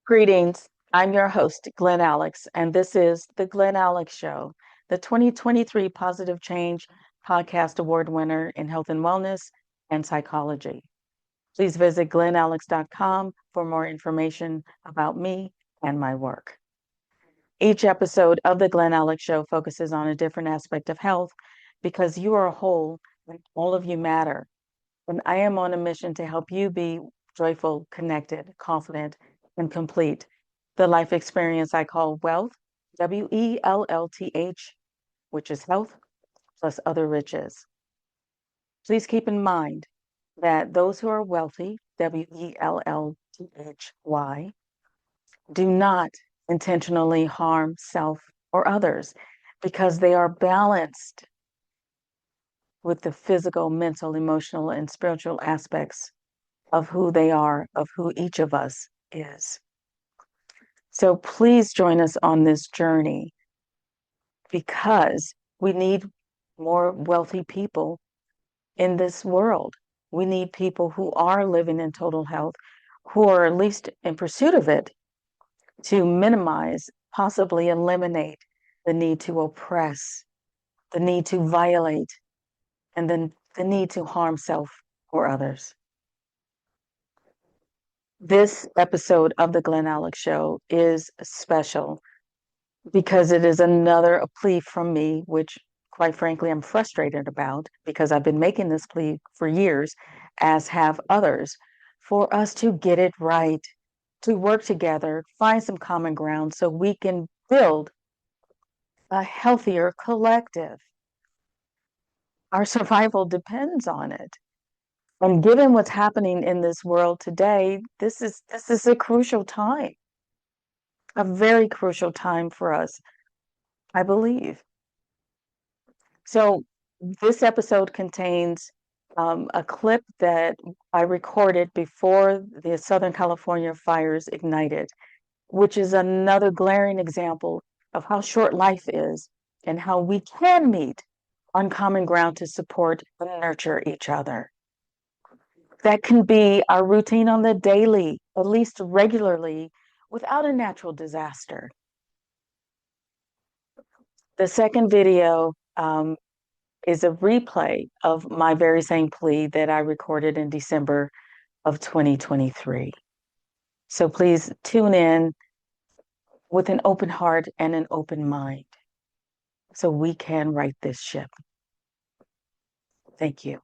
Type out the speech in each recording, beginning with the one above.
Greetings. I'm your host, Glen Alex, and this is The Glen Alex Show, the 2023 Positive Change Podcast Award winner in health and wellness and psychology. Please visit glenalex.com for more information about me and my work. Each episode of The Glen Alex Show focuses on a different aspect of health because you are a whole and all of you matter. And I am on a mission to help you be joyful, connected, confident, and complete. The life experience I call wealth, WELLTH, which is health plus other riches. Please keep in mind that those who are wealthy, WELLTHY, do not intentionally harm self or others because they are balanced with the physical, mental, emotional, and spiritual aspects of who they are, of who each of us is. So please join us on this journey because we need more wealthy people in this world. We need people who are living in total health, who are at least in pursuit of it, to minimize, possibly eliminate the need to oppress, the need to violate, and then the need to harm self or others. This episode of the Glen Alex Show is special because it is another plea from me, which quite frankly, I'm frustrated about because I've been making this plea for years, as have others, for us to get it right, to work together, find some common ground so we can build a healthier collective. Our survival depends on it. And given what's happening in this world today, this is a crucial time, a very crucial time for us, I believe. So this episode contains a clip that I recorded before the Southern California fires ignited, which is another glaring example of how short life is and how we can meet on common ground to support and nurture each other. That can be our routine on the daily, at least regularly, without a natural disaster. The second video is a replay of my very same plea that I recorded in December of 2023. So please tune in with an open heart and an open mind so we can right this ship. Thank you.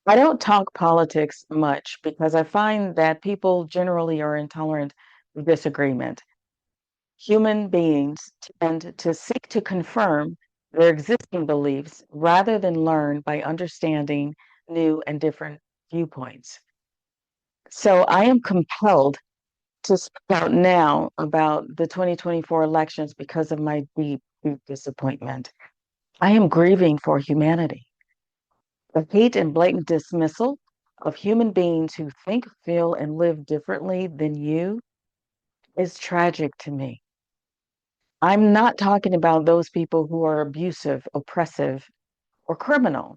I don't talk politics much because I find that people generally are intolerant of disagreement. Human beings tend to seek to confirm their existing beliefs rather than learn by understanding new and different viewpoints. So I am compelled to speak out now about the 2024 elections because of my deep, deep disappointment. I am grieving for humanity. The hate and blatant dismissal of human beings who think, feel, and live differently than you is tragic to me. I'm not talking about those people who are abusive, oppressive, or criminal.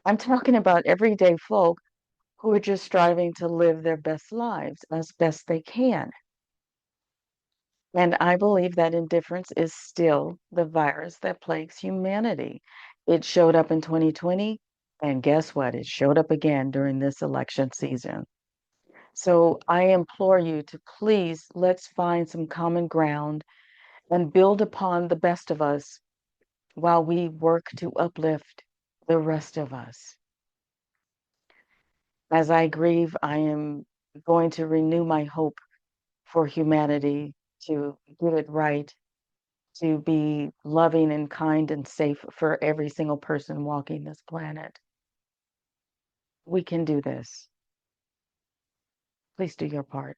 I'm talking about everyday folk who are just striving to live their best lives as best they can. And I believe that indifference is still the virus that plagues humanity. It showed up in 2020, and guess what? It showed up again during this election season. So I implore you to please, let's find some common ground and build upon the best of us while we work to uplift the rest of us. As I grieve, I am going to renew my hope for humanity to get it right, to be loving and kind and safe for every single person walking this planet. We can do this. Please do your part.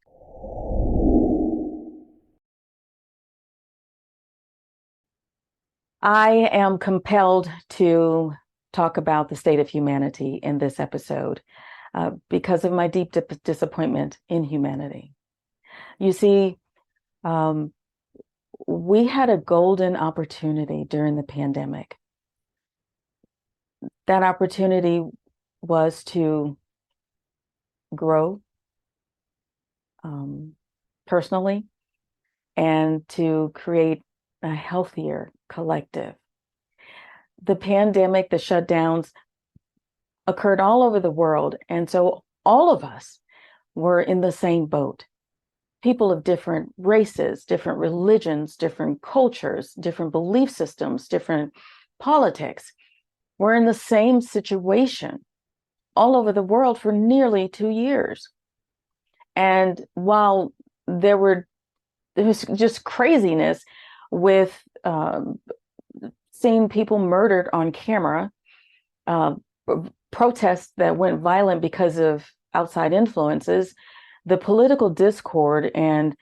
I am compelled to talk about the state of humanity in this episode because of my deep disappointment in humanity. You see, we had a golden opportunity during the pandemic. That opportunity was to grow personally and to create a healthier collective. The pandemic, the shutdowns occurred all over the world. And so all of us were in the same boat. People of different races, different religions, different cultures, different belief systems, different politics were in the same situation all over the world for nearly 2 years. And while there was just craziness with seeing people murdered on camera, protests that went violent because of outside influences, the political discord and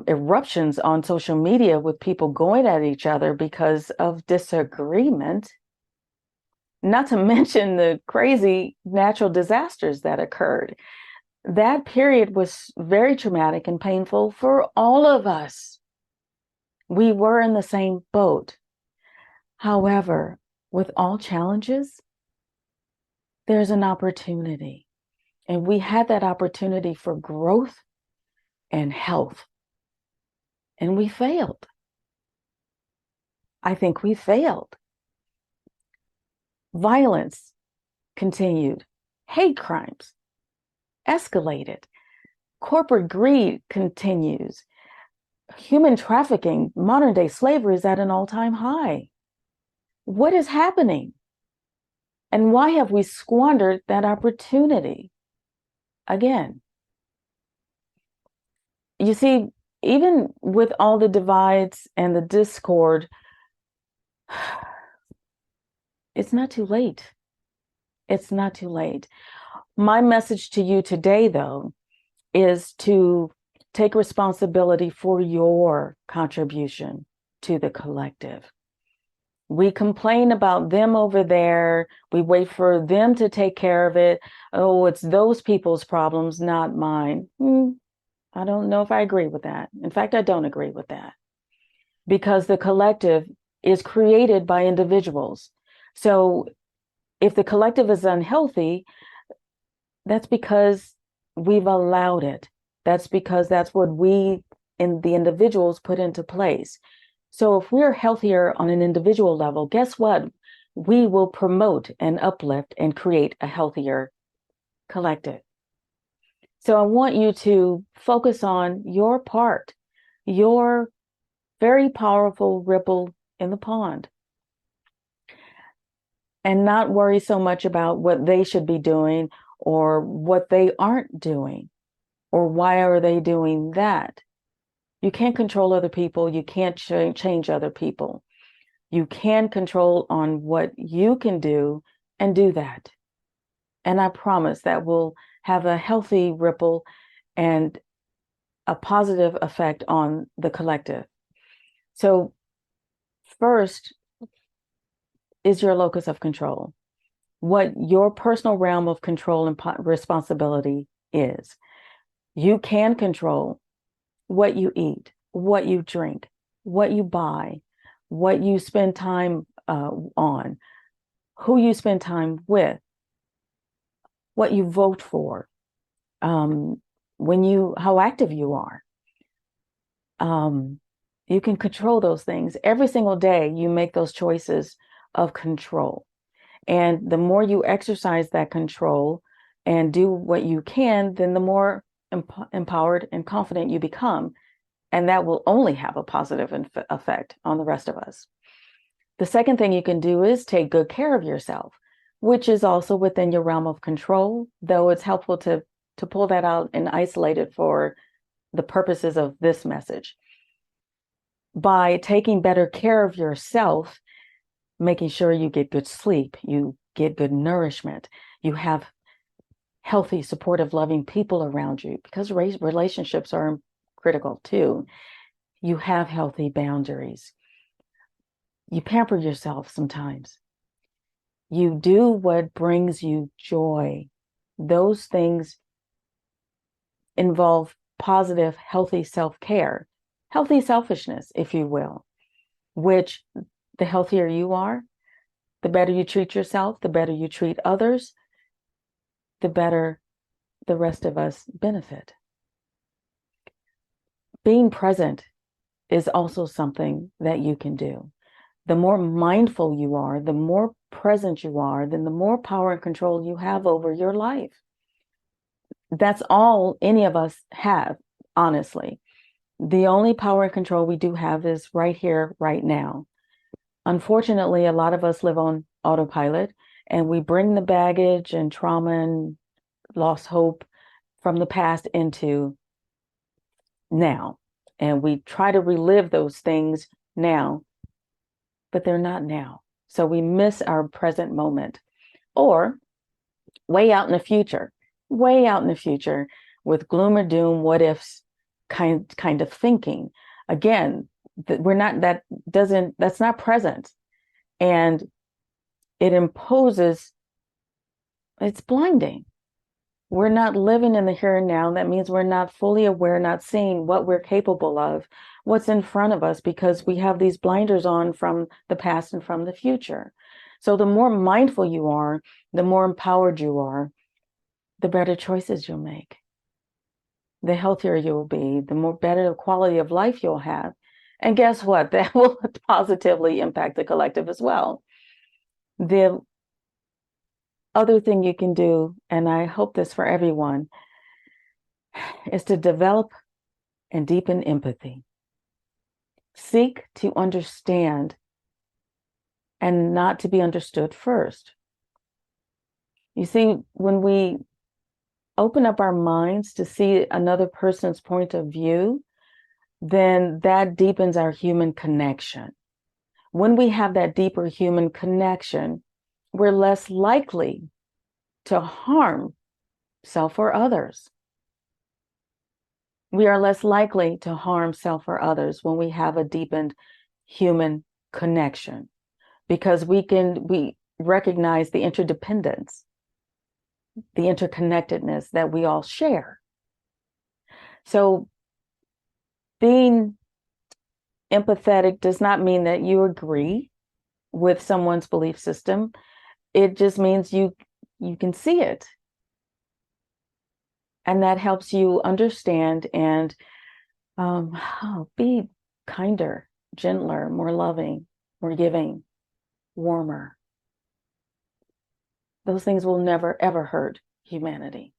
eruptions on social media with people going at each other because of disagreement, not to mention the crazy natural disasters that occurred. That period was very traumatic and painful for all of us. We were in the same boat. However, with all challenges, there's an opportunity. And we had that opportunity for growth and health. And we failed. I think we failed. Violence continued. Hate crimes escalated. Corporate greed continues. Human trafficking, modern day slavery is at an all-time high. What is happening? And why have we squandered that opportunity? Again, you see, even with all the divides and the discord, it's not too late. It's not too late. My message to you today, though, is to take responsibility for your contribution to the collective. We complain about them over there. We wait for them to take care of it. Oh, it's those people's problems, not mine. I don't know if I agree with that. In fact, I don't agree with that. Because the collective is created by individuals. So if the collective is unhealthy, that's because we've allowed it. That's because that's what we, in the individuals, put into place. So if we're healthier on an individual level, guess what? We will promote and uplift and create a healthier collective. So I want you to focus on your part, your very powerful ripple in the pond, and not worry so much about what they should be doing or what they aren't doing or why are they doing that. You can't control other people. You can't change other people. You can control on what you can do and do that. And I promise that will have a healthy ripple and a positive effect on the collective. So first is your locus of control, what your personal realm of control and responsibility is. You can control what you eat, what you drink, what you buy, what you spend time on, who you spend time with, what you vote for, how active you are. You can control those things. Every single day, you make those choices of control. And the more you exercise that control and do what you can, then the more empowered and confident you become. And that will only have a positive effect on the rest of us. The second thing you can do is take good care of yourself, which is also within your realm of control, though it's helpful to pull that out and isolate it for the purposes of this message. By taking better care of yourself, making sure you get good sleep, you get good nourishment, you have healthy, supportive, loving people around you, because relationships are critical too. You have healthy boundaries. You pamper yourself sometimes. You do what brings you joy. Those things involve positive, healthy self-care, healthy selfishness, if you will, which the healthier you are, the better you treat yourself, the better you treat others, the better the rest of us benefit. Being present is also something that you can do. The more mindful you are, the more present you are, then the more power and control you have over your life. That's all any of us have, honestly. The only power and control we do have is right here, right now. Unfortunately, a lot of us live on autopilot, and we bring the baggage and trauma and lost hope from the past into now. And we try to relive those things now, but they're not now. So we miss our present moment, or way out in the future with gloom or doom, what ifs kind of thinking. Again, that's not present. And it imposes, it's blinding. We're not living in the here and now. That means we're not fully aware, not seeing what we're capable of, what's in front of us, because we have these blinders on from the past and from the future. So the more mindful you are, the more empowered you are, the better choices you'll make. The healthier you'll be, the more better quality of life you'll have. And guess what? That will positively impact the collective as well. The other thing you can do, and I hope this for everyone, is to develop and deepen empathy. Seek to understand and not to be understood first. You see, when we open up our minds to see another person's point of view, then that deepens our human connection. When we have that deeper human connection, we're less likely to harm self or others. We are less likely to harm self or others when we have a deepened human connection, because we recognize the interdependence, the interconnectedness that we all share. So being empathetic does not mean that you agree with someone's belief system. It just means you can see it. And that helps you understand and be kinder, gentler, more loving, more giving, warmer. Those things will never, ever hurt humanity.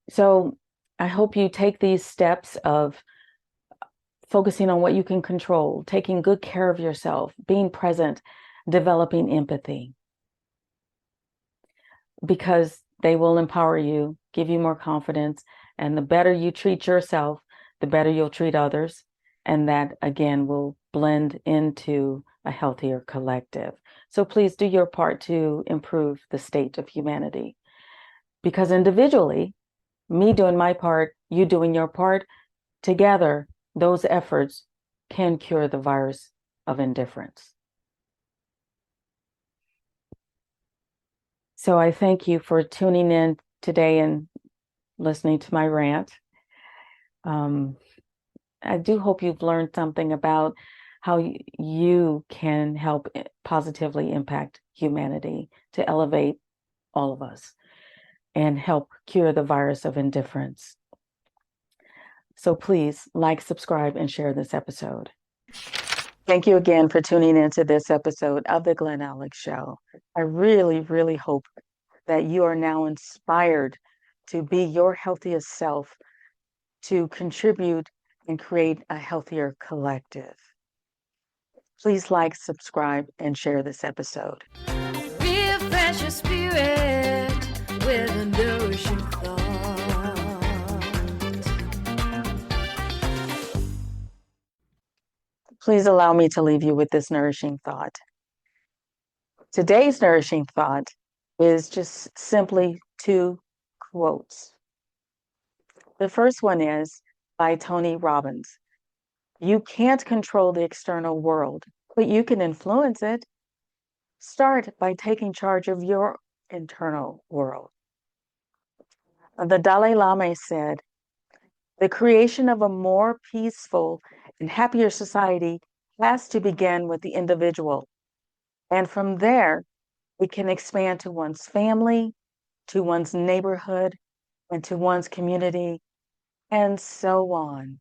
So I hope you take these steps of focusing on what you can control, taking good care of yourself, being present, developing empathy, because they will empower you, give you more confidence, and the better you treat yourself, the better you'll treat others. And that, again, will blend into a healthier collective. So please do your part to improve the state of humanity. Because individually, me doing my part, you doing your part, together, those efforts can cure the virus of indifference. So I thank you for tuning in today and listening to my rant. I do hope you've learned something about how you can help positively impact humanity to elevate all of us and help cure the virus of indifference. So please like, subscribe, and share this episode. Thank you again for tuning into this episode of the Glen Alex Show. I really, really hope that you are now inspired to be your healthiest self, to contribute and create a healthier collective. Please like, subscribe, and share this episode. Refresh your spirit with a nourishing thought. Please allow me to leave you with this nourishing thought. Today's nourishing thought is just simply two quotes. The first one is by Tony Robbins. You can't control the external world, but you can influence it. Start by taking charge of your internal world. The Dalai Lama said, the creation of a more peaceful and happier society has to begin with the individual. And from there, it can expand to one's family, to one's neighborhood, and to one's community, and so on.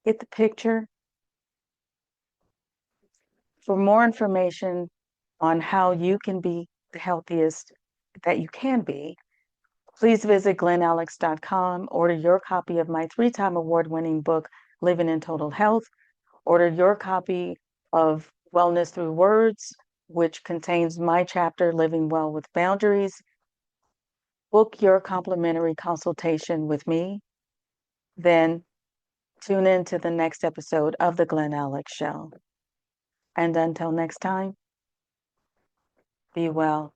Get the picture? For more information on how you can be the healthiest that you can be, please visit glenalex.com, order your copy of my 3-time award-winning book, Living in Total Health, order your copy of Wellness Through Words, which contains my chapter, Living Well with Boundaries. Book your complimentary consultation with me. Then tune in to the next episode of The Glen Alex Show. And until next time, be well.